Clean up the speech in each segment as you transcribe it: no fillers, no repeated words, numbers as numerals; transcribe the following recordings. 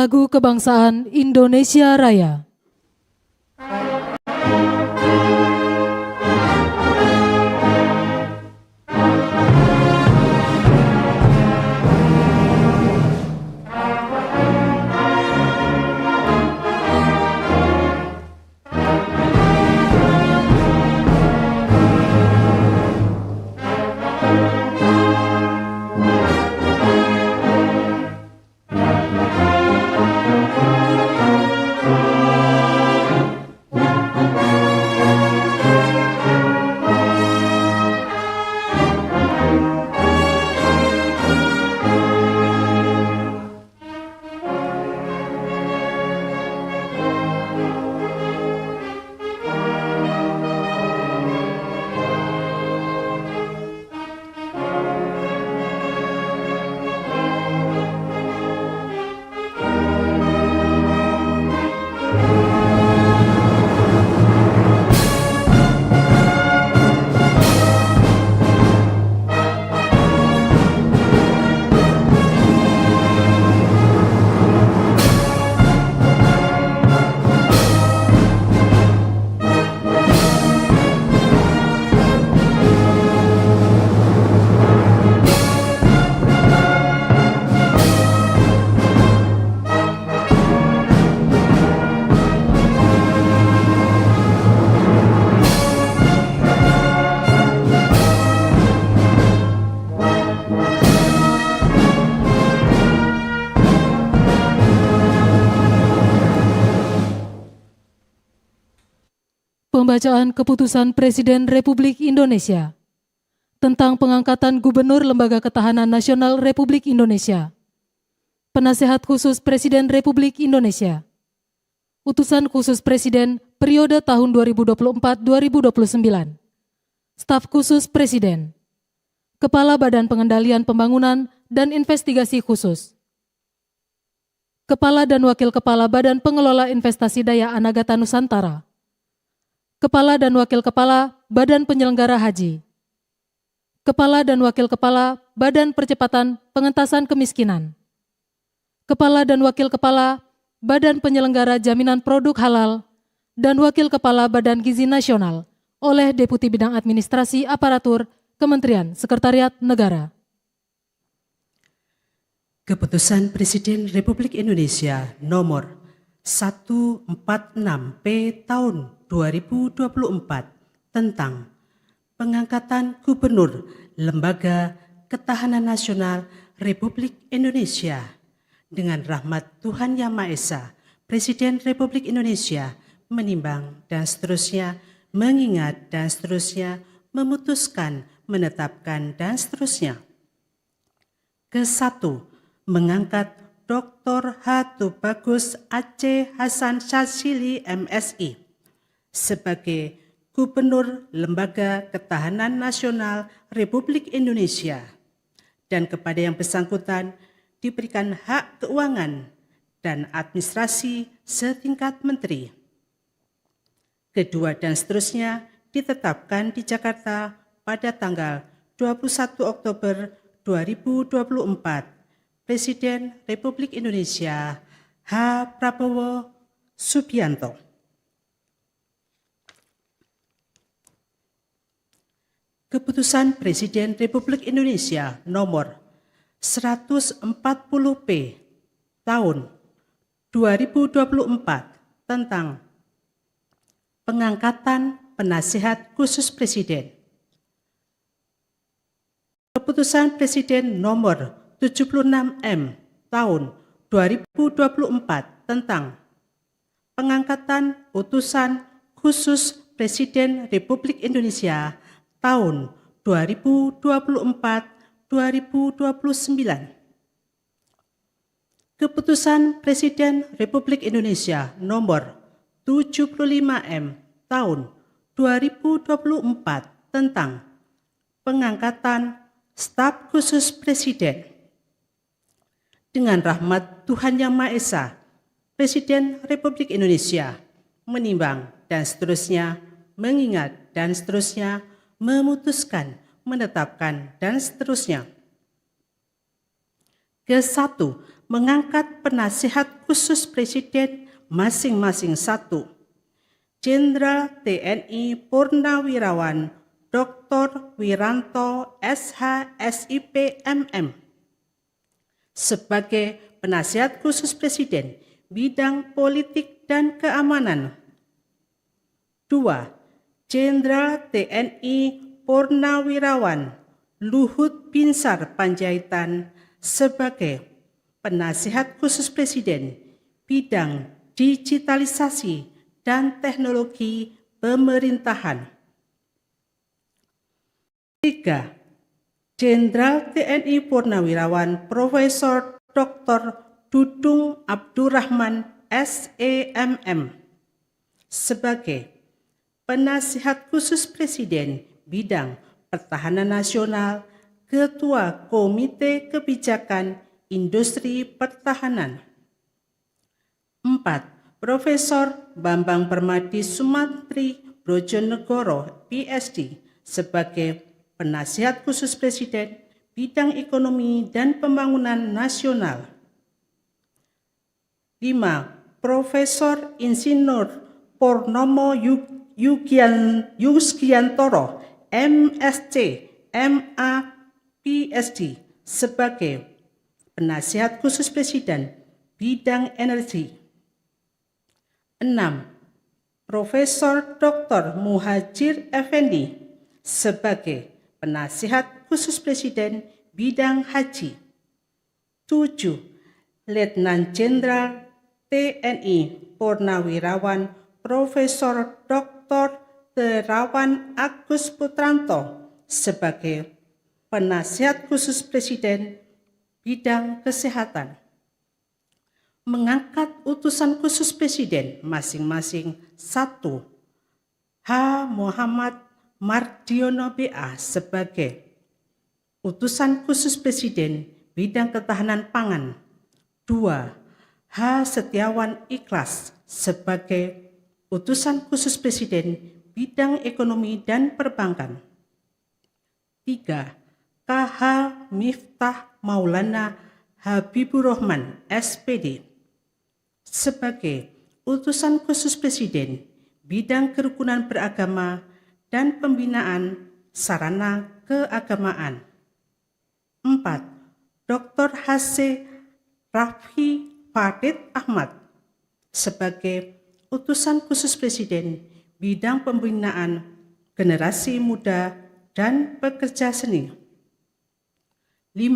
Lagu Kebangsaan Indonesia Raya. Pembacaan Keputusan Presiden Republik Indonesia tentang pengangkatan Gubernur Lembaga Ketahanan Nasional Republik Indonesia. Penasehat Khusus Presiden Republik Indonesia. Utusan Khusus Presiden periode tahun 2024-2029. Staf Khusus Presiden. Kepala Badan Pengendalian Pembangunan dan Investigasi Khusus. Kepala dan Wakil Kepala Badan Pengelola Investasi Daya Anagata Nusantara. Kepala dan Wakil Kepala Badan Penyelenggara Haji. Kepala dan Wakil Kepala Badan Percepatan Pengentasan Kemiskinan. Kepala dan Wakil Kepala Badan Penyelenggara Jaminan Produk Halal dan Wakil Kepala Badan Gizi Nasional oleh Deputi Bidang Administrasi Aparatur Kementerian Sekretariat Negara. Keputusan Presiden Republik Indonesia nomor 146P tahun 2024 tentang pengangkatan Gubernur Lembaga Ketahanan Nasional Republik Indonesia. Dengan rahmat Tuhan Yang Maha Esa, Presiden Republik Indonesia menimbang dan seterusnya, mengingat dan seterusnya, memutuskan, menetapkan dan seterusnya. Ke-1, mengangkat Dr. H. Tubagus Aceh Hasan Syadzili MSI sebagai Gubernur Lembaga Ketahanan Nasional Republik Indonesia dan kepada yang bersangkutan diberikan hak keuangan dan administrasi setingkat menteri. Kedua dan seterusnya ditetapkan di Jakarta pada tanggal 21 Oktober 2024. Presiden Republik Indonesia H. Prabowo Subianto. Keputusan Presiden Republik Indonesia nomor 140P tahun 2024 tentang pengangkatan Penasehat Khusus Presiden. Keputusan Presiden nomor 76M tahun 2024 tentang pengangkatan Utusan Khusus Presiden Republik Indonesia tahun 2024-2029. Keputusan Presiden Republik Indonesia nomor 75M tahun 2024 tentang pengangkatan Staf Khusus Presiden. Dengan rahmat Tuhan Yang Maha Esa, Presiden Republik Indonesia menimbang dan seterusnya, mengingat dan seterusnya, memutuskan, menetapkan dan seterusnya. Ke-1, mengangkat penasihat khusus Presiden masing-masing 1. Jenderal TNI Purnawirawan Dr. Wiranto SH SIP MM sebagai penasihat khusus Presiden bidang politik dan keamanan. 2. Jenderal TNI Purnawirawan Luhut Binsar Panjaitan sebagai penasihat khusus Presiden bidang digitalisasi dan teknologi pemerintahan. 3. Jenderal TNI Purnawirawan Profesor Dr. Dudung Abdurrahman SEMM sebagai penasihat khusus Presiden bidang pertahanan nasional, Ketua Komite Kebijakan Industri Pertahanan. 4. Profesor Bambang Permadi Sumantri Brojonegoro PhD sebagai penasihat khusus Presiden bidang ekonomi dan pembangunan nasional. 5. Profesor Insinyur Purnomo Yuskiantoro MSc MA PhD sebagai penasihat khusus Presiden bidang energi. 6. Profesor Dr. Muhajir Effendi sebagai penasihat khusus Presiden bidang haji. 7. Letnan Jenderal TNI Purnawirawan Profesor Dr. Terawan Agus Putranto sebagai penasihat khusus Presiden bidang kesehatan. Mengangkat utusan khusus Presiden masing-masing 1. H. Muhammad Mardiono BA sebagai utusan khusus Presiden bidang ketahanan pangan. 2. H. Setiawan Ikhlas sebagai utusan khusus Presiden bidang ekonomi dan perbankan. 3. KH Miftah Maulana Habibur Rahman SPD sebagai utusan khusus Presiden bidang kerukunan beragama dan pembinaan sarana keagamaan. 4. Dr. H.C. Raffi Farid Ahmad sebagai utusan khusus Presiden bidang pembinaan generasi muda dan pekerja seni. 5.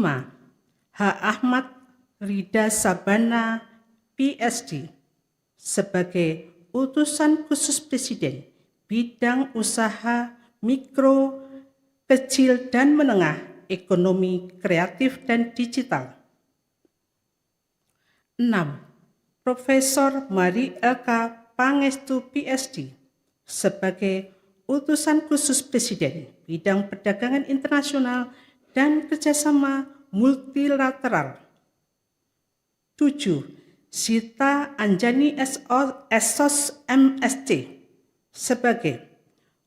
H. Ahmad Rida Sabana PhD sebagai utusan khusus Presiden bidang usaha mikro, kecil dan menengah, ekonomi kreatif dan digital. 6. Profesor Mari LK Pangestu PhD sebagai utusan khusus Presiden bidang perdagangan internasional dan kerjasama multilateral. 7. Sita Anjani SOS MSc sebagai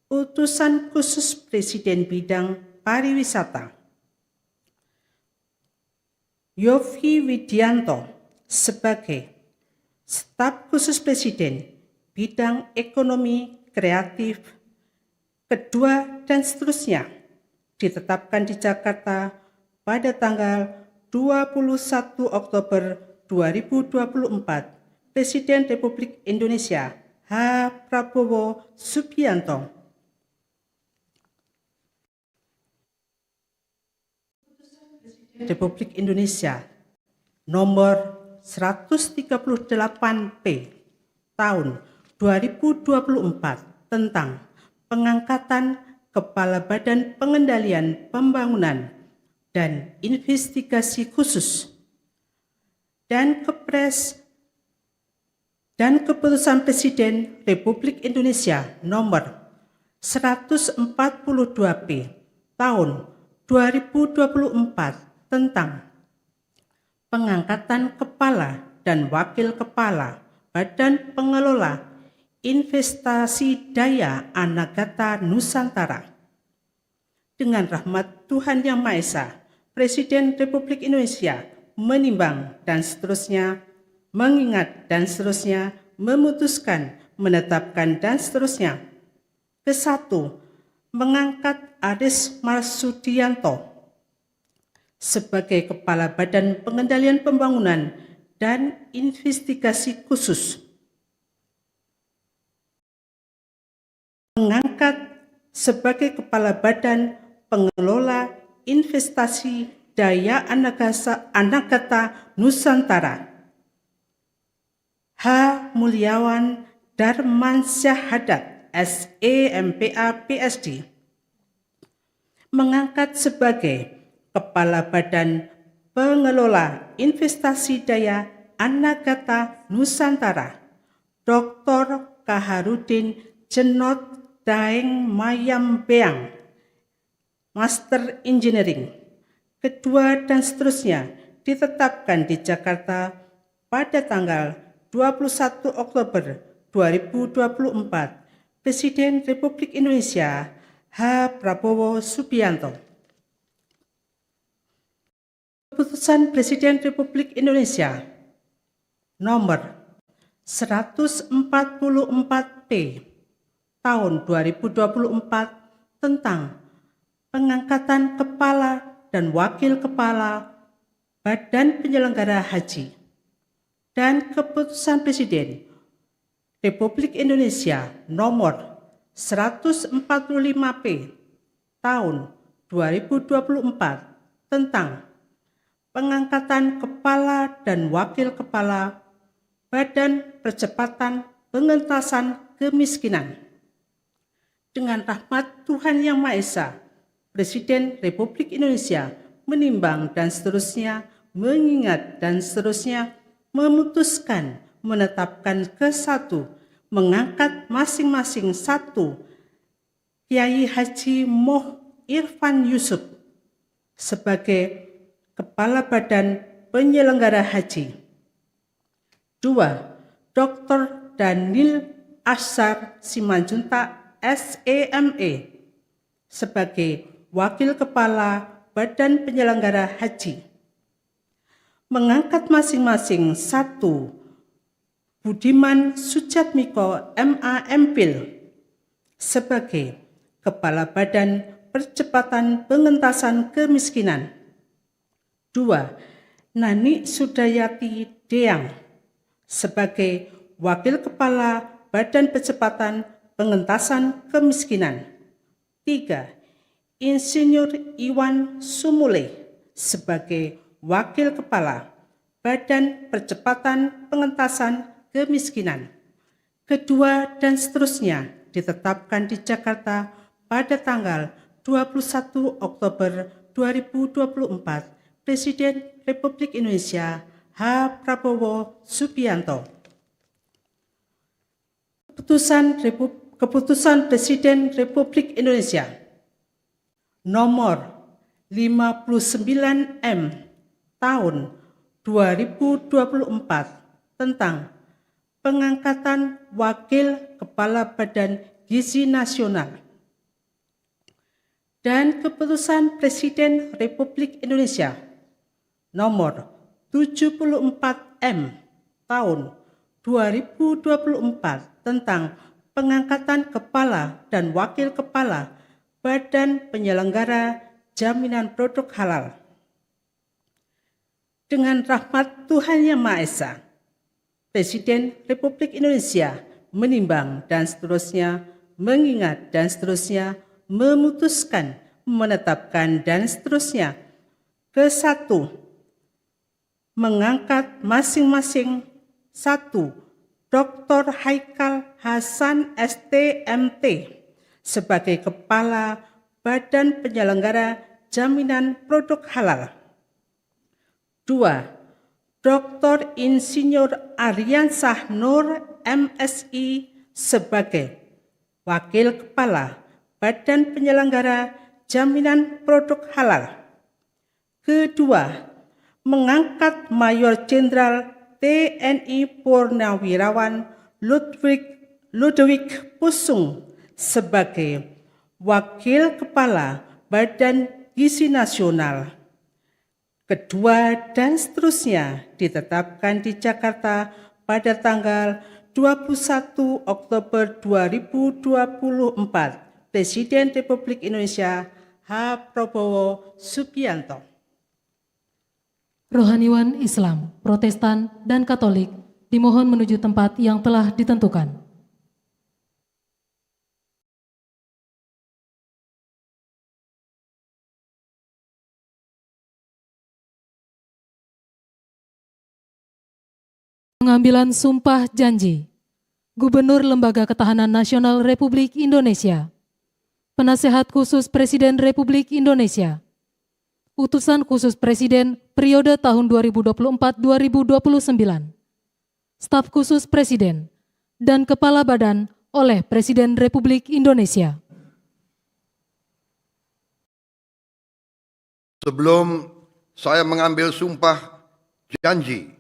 utusan khusus Presiden bidang pariwisata. Yofi Widianto sebagai staf khusus Presiden bidang ekonomi kreatif, kedua dan seterusnya ditetapkan di Jakarta pada tanggal 21 Oktober 2024, Presiden Republik Indonesia H. Prabowo Subianto. Republik Indonesia nomor 138P tahun 2024 tentang pengangkatan Kepala Badan Pengendalian Pembangunan dan Investigasi Khusus dan Kepres dan Keputusan Presiden Republik Indonesia nomor 142P tahun 2024 tentang pengangkatan Kepala dan Wakil Kepala Badan Pengelola Investasi Daya Anagata Nusantara. Dengan rahmat Tuhan Yang Maha Esa, Presiden Republik Indonesia menimbang, dan seterusnya, mengingat, dan seterusnya, memutuskan, menetapkan, dan seterusnya. Ke-1, mengangkat Aris Marsudianto sebagai Kepala Badan Pengendalian Pembangunan dan Investigasi Khusus. Mengangkat sebagai Kepala Badan Pengelola Investasi Daya Anagata Nusantara H. Mulyawan Darmansyahadat, SEMPA PSD. Mengangkat sebagai Kepala Badan Pengelola Investasi Daya Anagata Nusantara Dr. Kaharudin Jenot Daeng Mayambeang, Master Engineering. Kedua, dan seterusnya, ditetapkan di Jakarta pada tanggal 21 Oktober 2024. Presiden Republik Indonesia H. Prabowo Subianto. Keputusan Presiden Republik Indonesia nomor 144P tahun 2024 tentang pengangkatan Kepala dan Wakil Kepala Badan Penyelenggara Haji, dan Keputusan Presiden Republik Indonesia nomor 145P tahun 2024 tentang pengangkatan Kepala dan Wakil Kepala Badan Percepatan Pengentasan Kemiskinan. Dengan rahmat Tuhan Yang Maha Esa, Presiden Republik Indonesia menimbang, dan seterusnya, mengingat, dan seterusnya, memutuskan, menetapkan. Ke-1, mengangkat masing-masing 1 Kiai Haji Moh Irfan Yusuf sebagai Kepala Badan Penyelenggara Haji. 2, Dr. Daniel Ashar Simanjuntak, SEME sebagai Wakil Kepala Badan Penyelenggara Haji. Mengangkat masing-masing 1 Budiman Sujatmiko, MA MPhil sebagai Kepala Badan Percepatan Pengentasan Kemiskinan. 2, Nani Sudayati Deang sebagai Wakil Kepala Badan Percepatan Pengentasan Kemiskinan. 3, Insinyur Iwan Sumule sebagai Wakil Kepala Badan Percepatan Pengentasan Kemiskinan. Kedua, dan seterusnya, ditetapkan di Jakarta pada tanggal 21 Oktober 2024. Presiden Republik Indonesia H. Prabowo Subianto. Keputusan Presiden Republik Indonesia nomor 59M tahun 2024 tentang pengangkatan Wakil Kepala Badan Gizi Nasional, dan Keputusan Presiden Republik Indonesia nomor 74M tahun 2024 tentang pengangkatan Kepala dan Wakil Kepala Badan Penyelenggara Jaminan Produk Halal. Dengan rahmat Tuhan Yang Maha Esa, Presiden Republik Indonesia menimbang, dan seterusnya, mengingat, dan seterusnya, memutuskan, menetapkan, dan seterusnya. Ke-1, mengangkat masing-masing 1 Dr. Haikal Hasan STMT sebagai Kepala Badan Penyelenggara Jaminan Produk Halal. 2, Dr. Insinyur Aryansah Nur MSI sebagai Wakil Kepala Badan Penyelenggara Jaminan Produk Halal. Kedua, mengangkat Mayor Jenderal TNI Purnawirawan Ludwig Pusung sebagai Wakil Kepala Badan Gizi Nasional. kedua, dan seterusnya ditetapkan di Jakarta pada tanggal 21 Oktober 2024. Presiden Republik Indonesia H. Prabowo Subianto. Rohaniwan Islam, Protestan, dan Katolik dimohon menuju tempat yang telah ditentukan. Pengambilan sumpah janji Gubernur Lembaga Ketahanan Nasional Republik Indonesia, Penasehat Khusus Presiden Republik Indonesia, Utusan Khusus Presiden periode tahun 2024-2029, Staf Khusus Presiden, dan Kepala Badan oleh Presiden Republik Indonesia. Sebelum saya mengambil sumpah janji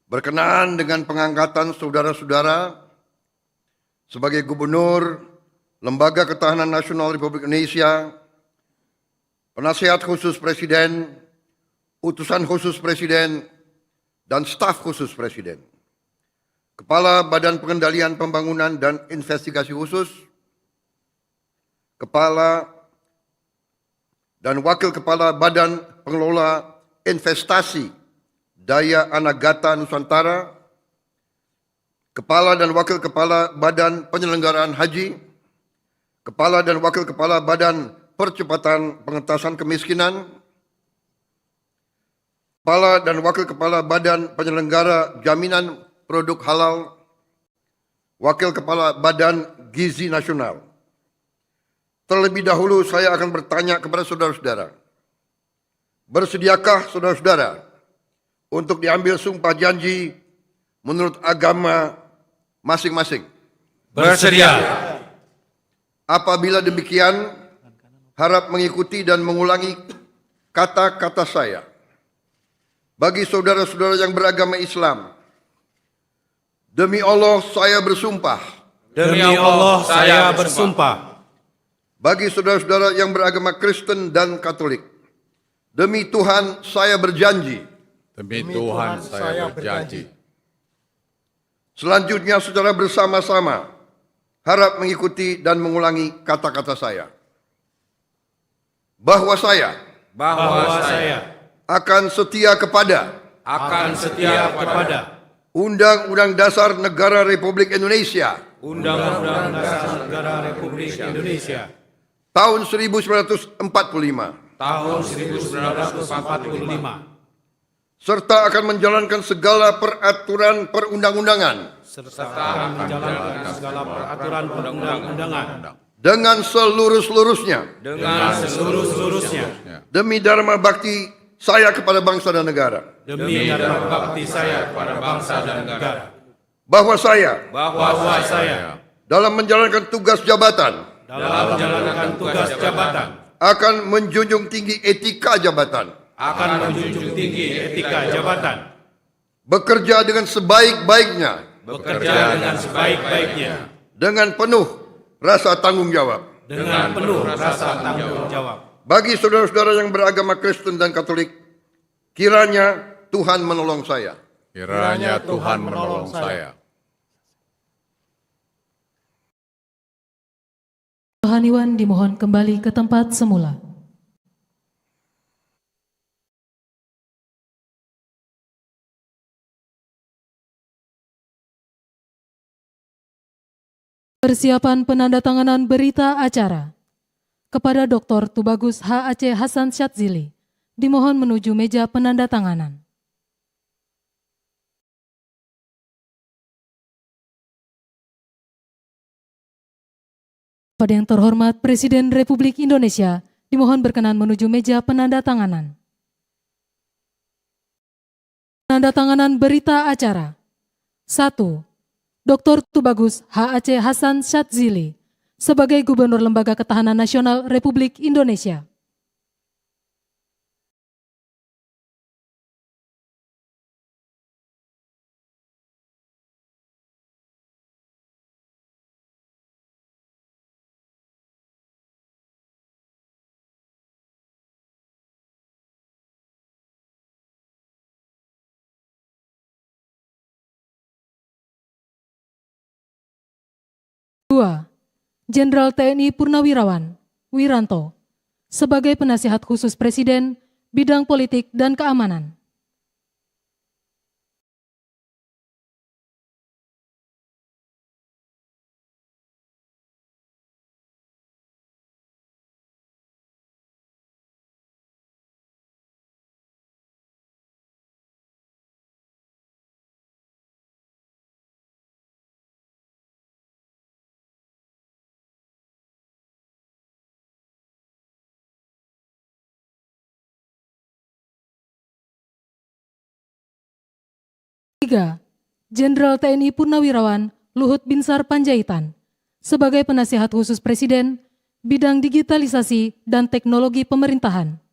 berkenaan dengan pengangkatan saudara-saudara sebagai Gubernur Lembaga Ketahanan Nasional Republik Indonesia, Penasehat Khusus Presiden, Utusan Khusus Presiden, dan Staf Khusus Presiden, Kepala Badan Pengendalian Pembangunan dan Investigasi Khusus, Kepala dan Wakil Kepala Badan Pengelola Investasi Daya Anagata Nusantara, Kepala dan Wakil Kepala Badan Penyelenggaraan Haji, Kepala dan Wakil Kepala Badan Percepatan Pengentasan Kemiskinan, Kepala dan Wakil Kepala Badan Penyelenggara Jaminan Produk Halal, Wakil Kepala Badan Gizi Nasional. Terlebih dahulu saya akan bertanya kepada saudara-saudara, bersediakah saudara-saudara untuk diambil sumpah janji menurut agama masing-masing? Bersedia. Apabila demikian, harap mengikuti dan mengulangi kata-kata saya. Bagi saudara-saudara yang beragama Islam, demi Allah saya bersumpah. Demi Allah saya bersumpah. Bagi saudara-saudara yang beragama Kristen dan Katolik, demi Tuhan saya berjanji. Demi Tuhan saya berjanji. Selanjutnya secara bersama-sama harap mengikuti dan mengulangi kata-kata saya. Bahwa saya akan setia kepada Undang-Undang Dasar Negara Republik Indonesia Undang-Undang Dasar Negara Republik Indonesia tahun 1945 tahun 1945 serta akan menjalankan segala peraturan perundang-undangan dengan seluruh-seluruhnya demi dharma bakti saya kepada bangsa dan negara. Bahwa saya dalam menjalankan tugas jabatan akan menjunjung tinggi etika jabatan, bekerja dengan sebaik-baiknya, dengan penuh rasa tanggung jawab. Bagi saudara-saudara yang beragama Kristen dan Katolik, kiranya Tuhan menolong saya. Rohaniwan dimohon kembali ke tempat semula. Persiapan penandatanganan berita acara kepada Dr. Tubagus H. Aceh Hasan Syadzili dimohon menuju meja penandatanganan. Pada yang terhormat Presiden Republik Indonesia dimohon berkenan menuju meja penandatanganan. Penandatanganan berita acara 1. Dr. Tubagus H. Aceh Hasan Syadzili sebagai Gubernur Lembaga Ketahanan Nasional Republik Indonesia. Jenderal TNI Purnawirawan Wiranto sebagai Penasihat Khusus Presiden Bidang Politik dan Keamanan. Tiga, Jenderal TNI Purnawirawan Luhut Binsar Panjaitan sebagai Penasihat Khusus Presiden Bidang Digitalisasi dan Teknologi Pemerintahan.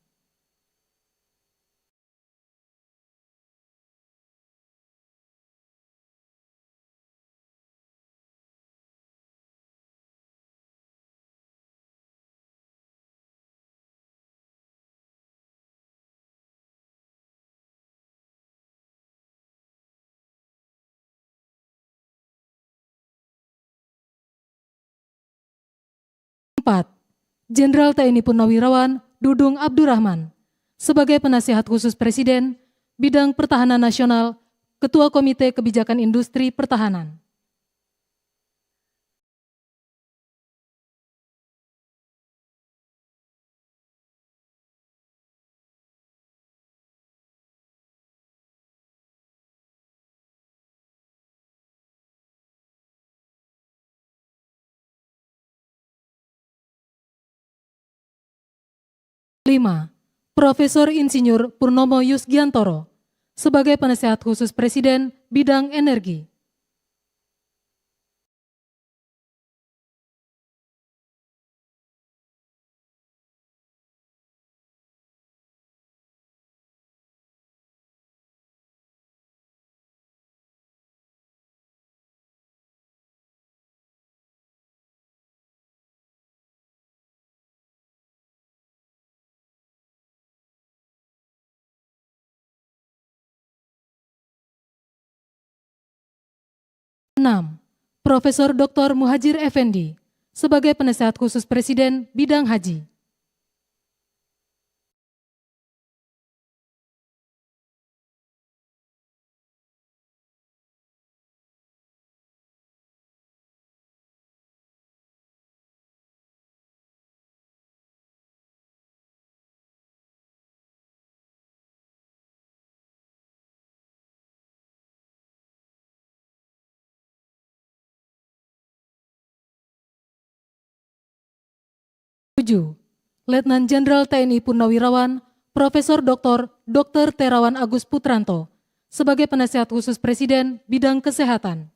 Empat, Jenderal TNI Purnawirawan Dudung Abdurrahman sebagai Penasihat Khusus Presiden Bidang Pertahanan Nasional, Ketua Komite Kebijakan Industri Pertahanan. Lima, Profesor Insinyur Purnomo Yusgiantoro sebagai Penasihat Khusus Presiden Bidang Energi. Enam, Profesor Dr. Muhajir Effendi sebagai Penasihat Khusus Presiden Bidang Haji. Tujuh, Letnan Jenderal TNI Purnawirawan Profesor Dr. Terawan Agus Putranto sebagai Penasihat Khusus Presiden Bidang Kesehatan.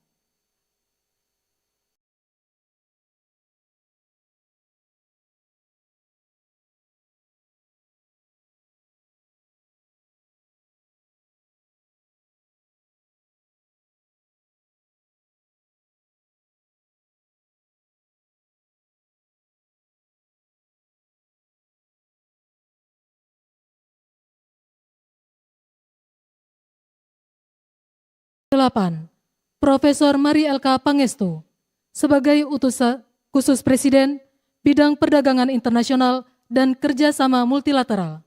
Delapan, Profesor Mari LK Pangestu sebagai Utusan Khusus Presiden Bidang Perdagangan Internasional dan Kerjasama Multilateral.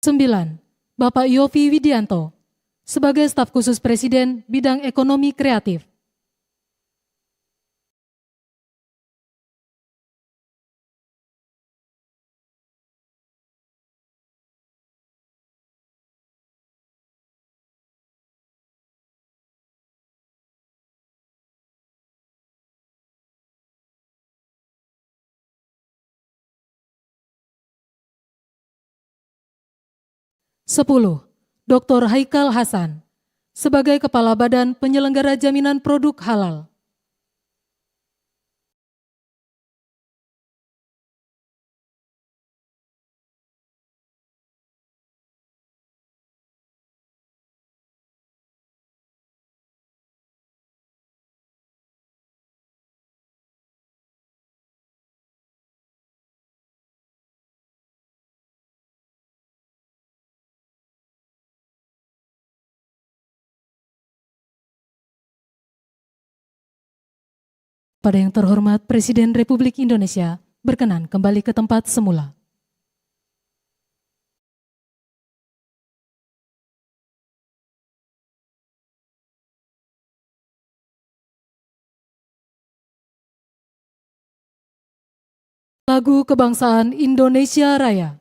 Sembilan, Bapak Yofi Widianto sebagai Staf Khusus Presiden Bidang Ekonomi Kreatif. Sepuluh, Dr. Haikal Hasan sebagai Kepala Badan Penyelenggara Jaminan Produk Halal. Pada yang terhormat Presiden Republik Indonesia berkenan kembali ke tempat semula. Lagu Kebangsaan Indonesia Raya.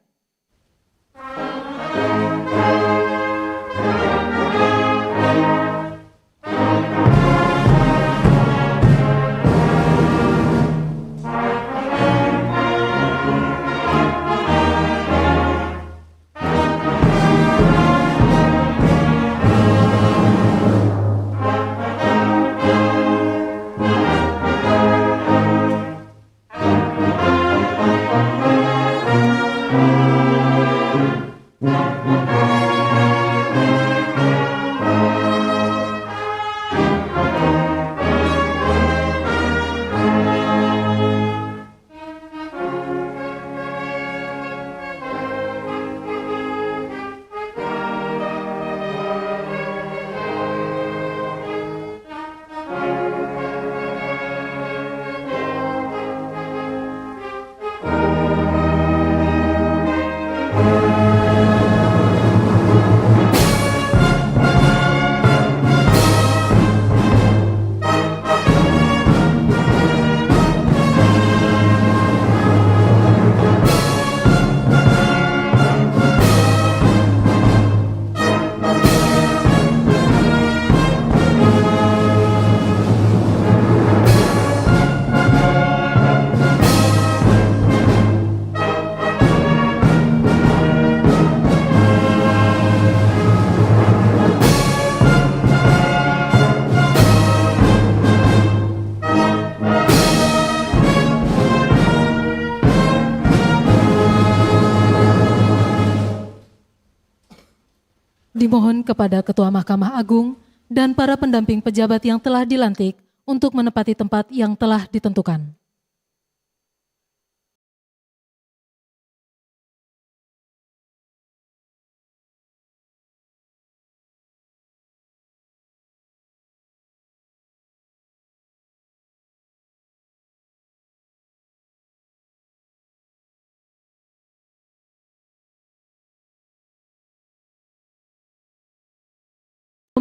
Dimohon kepada Ketua Mahkamah Agung dan para pendamping pejabat yang telah dilantik untuk menepati tempat yang telah ditentukan.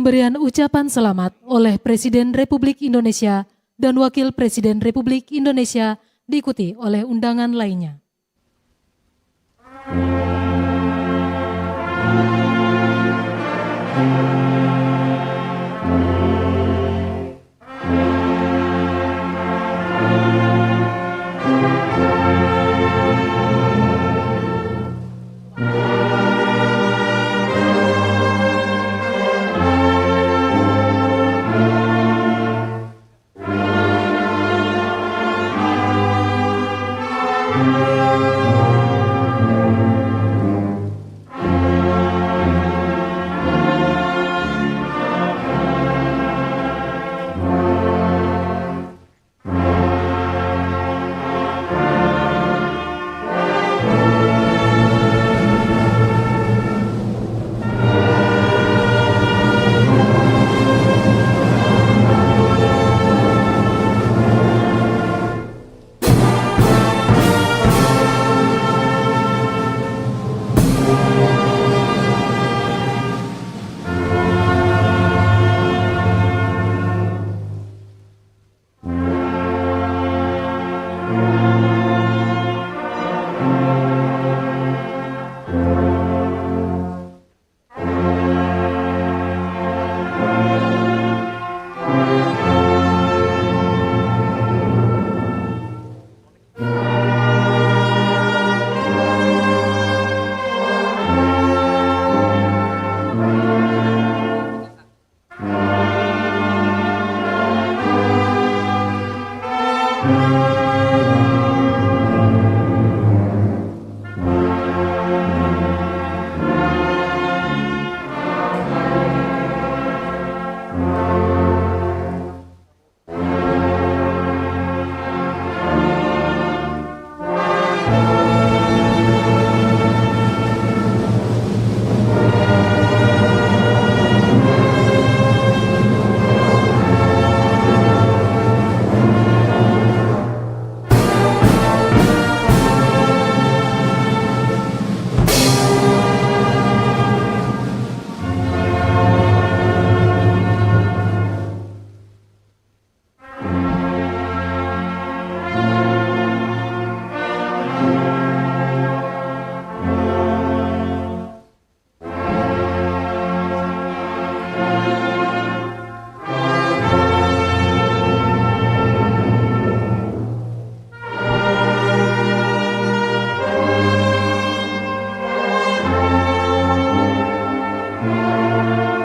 Pemberian ucapan selamat oleh Presiden Republik Indonesia dan Wakil Presiden Republik Indonesia diikuti oleh undangan lainnya.